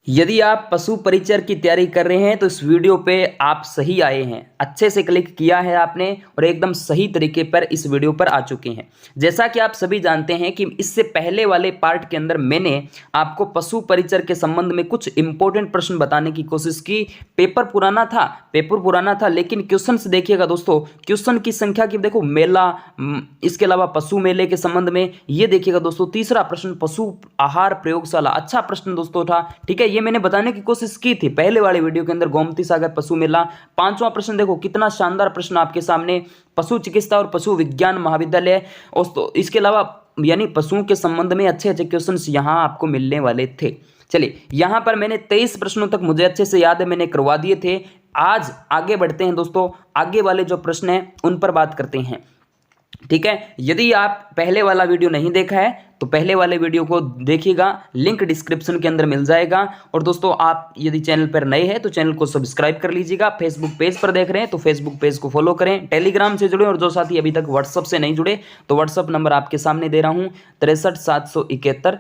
यदि आप पशु परिचर की तैयारी कर रहे हैं तो इस वीडियो पे आप सही आए हैं। अच्छे से क्लिक किया है आपने और एकदम सही तरीके पर इस वीडियो पर आ चुके हैं। जैसा कि आप सभी जानते हैं कि इससे पहले वाले पार्ट के अंदर मैंने आपको पशु परिचर के संबंध में कुछ इंपॉर्टेंट प्रश्न बताने की कोशिश की। पेपर पुराना था लेकिन क्वेश्चन देखिएगा दोस्तों, क्वेश्चन की संख्या की देखो, मेला, इसके अलावा पशु मेले के संबंध में ये देखिएगा दोस्तों। तीसरा प्रश्न पशु आहार प्रयोगशाला, अच्छा प्रश्न दोस्तों था। ठीक है, ये मैंने बताने की कोशिश की थी पहले वाले वीडियो के अंदर, गोमती सागर पशु मेला। पांचवा प्रश्न देखो, कितना शानदार प्रश्न आपके सामने, पशु चिकित्सा और पशु विज्ञान महाविद्यालय। और तो इसके अलावा यानी पशुओं के संबंध में अच्छे अच्छे क्वेश्चंस यहां आपको मिलने वाले थे। चलिए, यहां पर मैंने 23 प्रश्नों तक मुझे अच्छे से याद है, मैंने करवा दिए थे। आज आगे बढ़ते हैं दोस्तों, आगे वाले जो प्रश्न हैं उन पर बात करते हैं। ठीक है, यदि आप पहले वाला वीडियो नहीं देखा है तो पहले वाले वीडियो को देखिएगा, लिंक डिस्क्रिप्शन के अंदर मिल जाएगा। और दोस्तों, आप यदि चैनल पर नए हैं तो चैनल को सब्सक्राइब कर लीजिएगा। फेसबुक पेज पर देख रहे हैं तो फेसबुक पेज को फॉलो करें, टेलीग्राम से जुड़े, और जो साथी अभी तक व्हाट्सअप से नहीं जुड़े तो व्हाट्सअप नंबर आपके सामने दे रहा हूँ 63 771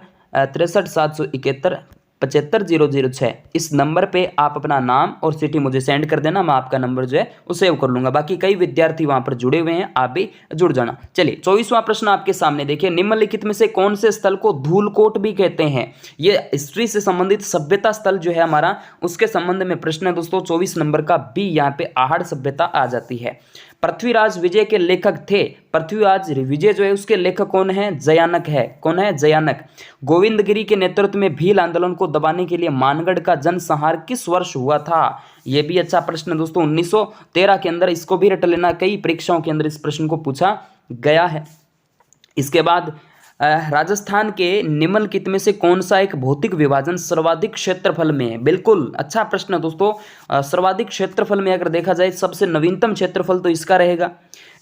75006। इस नंबर पे आप अपना नाम और सिटी मुझे सेंड कर देना, मैं आपका नंबर जो है वो सेव कर लूंगा। बाकी कई विद्यार्थी वहां पर जुड़े हुए हैं, आप भी जुड़ जाना। चलिए, 24वां प्रश्न आपके सामने देखिए, निम्नलिखित में से कौन से स्थल को धूलकोट भी कहते हैं? ये हिस्ट्री से संबंधित सभ्यता स्थल जो है हमारा, उसके संबंध में प्रश्न है दोस्तों। 24 नंबर का बी यहाँ पे आहड़ सभ्यता आ जाती है। पृथ्वीराज विजय के लेखक थे, पृथ्वीराज विजय जो है उसके लेखक कौन है? जयानक है। कौन है? जयानक। गोविंदगिरी के नेतृत्व में भील आंदोलन को दबाने के लिए मानगढ़ का जनसंहार किस वर्ष हुआ था? यह भी अच्छा प्रश्न है दोस्तों, 1913 के अंदर। इसको भी रट लेना, कई परीक्षाओं के अंदर इस प्रश्न को पूछा गया है। इसके बाद राजस्थान के निम्नलिखित में से कौन सा एक भौतिक विभाजन सर्वाधिक क्षेत्रफल में है? बिल्कुल अच्छा प्रश्न है दोस्तों। सर्वाधिक क्षेत्रफल में अगर देखा जाए, सबसे नवीनतम क्षेत्रफल तो इसका रहेगा।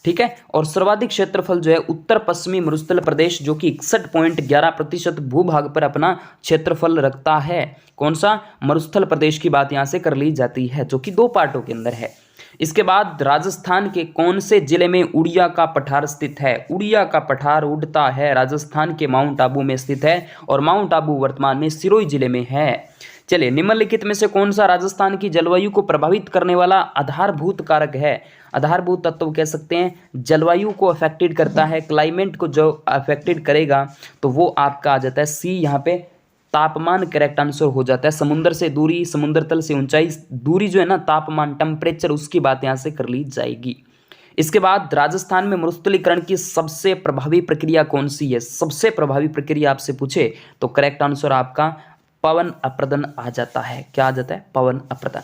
ठीक है, और सर्वाधिक क्षेत्रफल जो है उत्तर पश्चिमी मरुस्थल प्रदेश, जो कि 61.11% भूभाग पर अपना क्षेत्रफल रखता है। कौन सा? मरुस्थल प्रदेश की बात यहां से कर ली जाती है, जो कि 2 पार्टों के अंदर है। इसके बाद राजस्थान के कौन से जिले में उड़िया का पठार स्थित है? उड़िया का पठार उड़ता है राजस्थान के माउंट आबू में स्थित है, और माउंट आबू वर्तमान में सिरोही जिले में है। चलिए, निम्नलिखित में से कौन सा राजस्थान की जलवायु को प्रभावित करने वाला आधारभूत कारक है? आधारभूत तत्व कह सकते हैं, जलवायु को अफेक्टेड करता है, क्लाइमेट को जो अफेक्टेड करेगा तो वो आपका आ जाता है सी, यहाँ पे तापमान करेक्ट आंसर हो जाता है। समुद्र से दूरी, समुद्र तल से ऊंचाई, दूरी जो है ना, तापमान, टेम्परेचर, उसकी बात यहाँ से कर ली जाएगी। इसके बाद राजस्थान में मरुस्थलीकरण की सबसे प्रभावी प्रक्रिया कौन सी है? सबसे प्रभावी प्रक्रिया आपसे पूछे तो करेक्ट आंसर आपका पवन अपरदन आ जाता है। क्या आ जाता है? पवन अपरदन।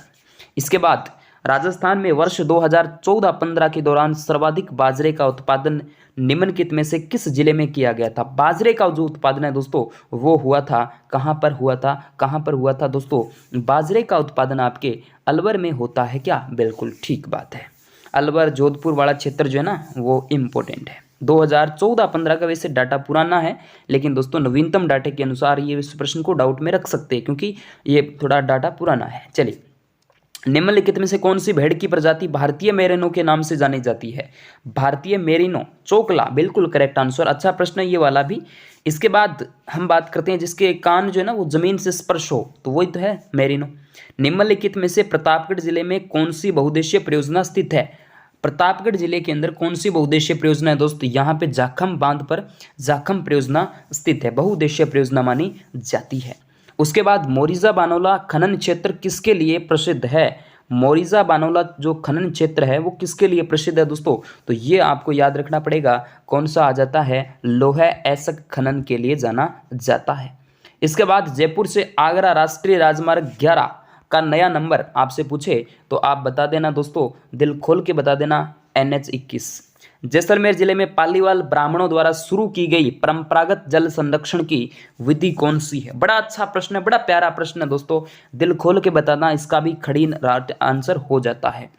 इसके बाद राजस्थान में वर्ष 2014-15 के दौरान सर्वाधिक बाजरे का उत्पादन निम्नलिखित में से किस जिले में किया गया था? बाजरे का जो उत्पादन है दोस्तों वो हुआ था, कहां पर हुआ था? कहां पर हुआ था दोस्तों? बाजरे का उत्पादन आपके अलवर में होता है। क्या? बिल्कुल ठीक बात है। अलवर, जोधपुर वाला क्षेत्र जो है ना वो इम्पोर्टेंट है। 2014-15 का वैसे डाटा पुराना है, लेकिन दोस्तों नवीनतम डाटे के अनुसार ये इस प्रश्न को डाउट में रख सकते हैं, क्योंकि ये थोड़ा डाटा पुराना है। चलिए, निम्नलिखित में से कौन सी भेड़ की प्रजाति भारतीय मेरिनो के नाम से जानी जाती है? भारतीय मेरिनो, चोकला, बिल्कुल करेक्ट आंसर। अच्छा प्रश्न है ये वाला भी। इसके बाद हम बात करते हैं जिसके कान जो है ना वो जमीन से स्पर्श हो, तो वही तो है मेरिनो। निम्नलिखित में से प्रतापगढ़ जिले में कौन सी बहुउद्देशीय परियोजना स्थित है? प्रतापगढ़ जिले के अंदर कौन सी बहुउद्देशीय परियोजना है दोस्तों? यहाँ पे जाखम बांध पर जाखम परियोजना स्थित है, बहुउद्देशीय परियोजना मानी जाती है। उसके बाद मोरिजा बानोला खनन क्षेत्र किसके लिए प्रसिद्ध है? मोरिजा बानोला जो खनन क्षेत्र है वो किसके लिए प्रसिद्ध है दोस्तों? तो ये आपको याद रखना पड़ेगा, कौन सा आ जाता है? लोहा ऐसक खनन के लिए जाना जाता है। इसके बाद जयपुर से आगरा राष्ट्रीय राजमार्ग 11 का नया नंबर आपसे पूछे तो आप बता देना दोस्तों, दिल खोल के बता देना, NH-21। जैसलमेर जिले में पालीवाल ब्राह्मणों द्वारा शुरू की गई परंपरागत जल संरक्षण की विधि कौन सी है? बड़ा अच्छा प्रश्न है, बड़ा प्यारा प्रश्न है दोस्तों, दिल खोल के बताना, इसका भी खड़ी आंसर हो जाता है।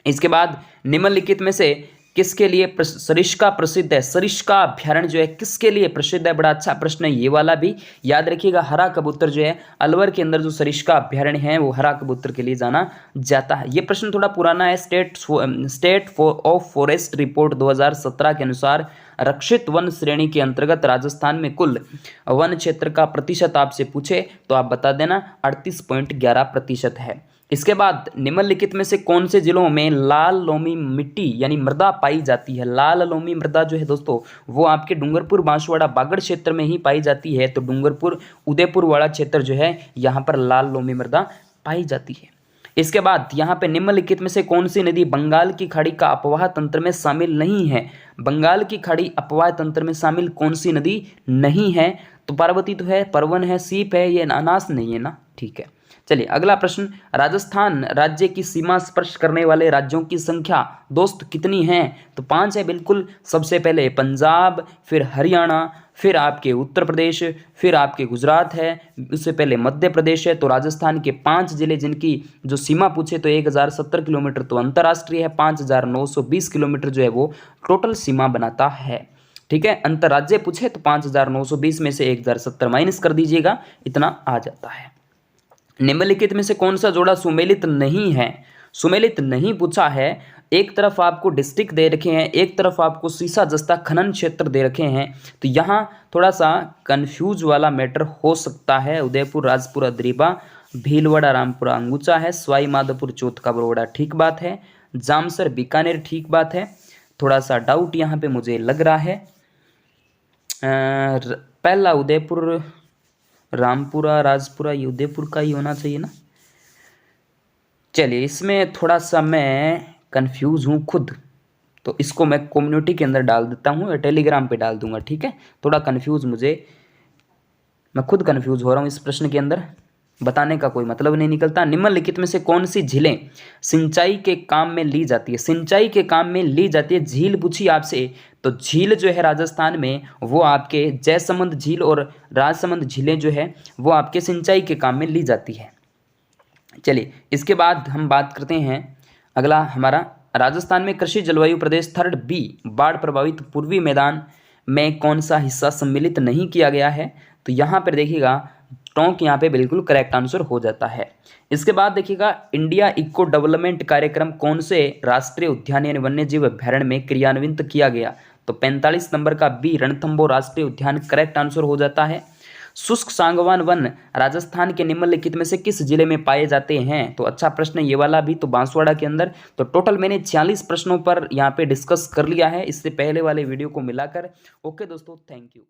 इसके बाद निम्नलिखित में से किसके लिए सरिस्का प्रसिद्ध है? सरिस्का अभ्यारण्य जो है किसके लिए प्रसिद्ध है? बड़ा अच्छा प्रश्न है ये वाला भी, याद रखिएगा। हरा कबूतर जो है, अलवर के अंदर जो सरिस्का अभ्यारण्य है वो हरा कबूतर के लिए जाना जाता है। ये प्रश्न थोड़ा पुराना है। स्टेट ऑफ फॉरेस्ट रिपोर्ट 2017 के अनुसार रक्षित वन श्रेणी के अंतर्गत राजस्थान में कुल वन क्षेत्र का प्रतिशत आपसे पूछे तो आप बता देना 38.11% है। इसके बाद निम्नलिखित में से कौन से जिलों में लाल लोमी मिट्टी यानी मृदा पाई जाती है। लाल लोमी मृदा जो है दोस्तों वो आपके डूंगरपुर, बांसवाड़ा, बागड़ क्षेत्र में ही पाई जाती है। तो डूंगरपुर, उदयपुर वाला क्षेत्र जो है यहाँ पर लाल लोमी मृदा पाई जाती है। इसके बाद यहाँ पे निम्नलिखित में से कौन सी नदी बंगाल की खाड़ी का अपवाह तंत्र में शामिल नहीं है। बंगाल की खाड़ी अपवाह तंत्र में शामिल कौन सी नदी नहीं है। तो पार्वती तो है, परवन है, सीप है, ये अनास नहीं है ना। ठीक है, चलिए अगला प्रश्न। राजस्थान राज्य की सीमा स्पर्श करने वाले राज्यों की संख्या दोस्त कितनी है। तो 5 है बिल्कुल। सबसे पहले पंजाब, फिर हरियाणा, फिर आपके उत्तर प्रदेश, फिर आपके गुजरात है, उससे पहले मध्य प्रदेश है। तो राजस्थान के 5 जिले जिनकी जो सीमा पूछे तो 1070 किलोमीटर तो अंतर्राष्ट्रीय है, 5920 किलोमीटर जो है वो टोटल सीमा बनाता है। ठीक है, अंतर्राज्य पूछे तो 5920 में से 1070 माइनस कर दीजिएगा, इतना आ जाता है। निम्नलिखित में से कौन सा जोड़ा सुमेलित नहीं है। सुमेलित नहीं पूछा है। एक तरफ आपको डिस्ट्रिक्ट दे रखे हैं, एक तरफ आपको सीसा जस्ता खनन क्षेत्र दे रखे हैं। तो यहाँ थोड़ा सा कंफ्यूज वाला मैटर हो सकता है। उदयपुर, राजपुरा, द्रीबा, भीलवाड़ा, रामपुरा, अंगुचा है, सवाई माधोपुर, चौथका बरोड़ा, ठीक बात है। जामसर, बीकानेर, ठीक बात है। थोड़ा सा डाउट यहाँ पे मुझे लग रहा है। पहला उदयपुर, रामपुरा, राजपुरा, ये उदयपुर का ही होना चाहिए ना। चलिए इसमें थोड़ा सा मैं कंफ्यूज हूँ खुद, तो इसको मैं कम्युनिटी के अंदर डाल देता हूँ या टेलीग्राम पे डाल दूंगा। ठीक है, थोड़ा कंफ्यूज मैं खुद कंफ्यूज हो रहा हूँ इस प्रश्न के अंदर, बताने का कोई मतलब नहीं निकलता। निम्नलिखित में से कौन सी झीलें सिंचाई के काम में ली जाती है। सिंचाई के काम में ली जाती है, झील पूछी आपसे तो झील जो है राजस्थान में वो आपके जयसमंद झील और राजसमंद झीलें जो है वो आपके सिंचाई के काम में ली जाती है। चलिए इसके बाद हम बात करते हैं अगला हमारा, राजस्थान में कृषि जलवायु प्रदेश 3rd B बाढ़ प्रभावित पूर्वी मैदान में कौन सा हिस्सा सम्मिलित नहीं किया गया है। तो यहाँ पर देखिएगा टोंक यहाँ पे बिल्कुल करेक्ट आंसर हो जाता है। इसके बाद देखिएगा इंडिया इको डेवलपमेंट कार्यक्रम कौन से राष्ट्रीय उद्यान यानी वन्यजीव अभ्यारण्य में क्रियान्वित किया गया। तो 45 नंबर का बी रणथंभौर राष्ट्रीय उद्यान करेक्ट आंसर हो जाता है। शुष्क सागवान वन राजस्थान के निम्नलिखित में से किस जिले में पाए जाते हैं। तो अच्छा प्रश्न ये वाला भी, तो बांसवाड़ा के अंदर। तो टोटल मैंने 46 प्रश्नों पर यहाँ पे डिस्कस कर लिया है इससे पहले वाले वीडियो को मिलाकर। ओके दोस्तों, थैंक यू।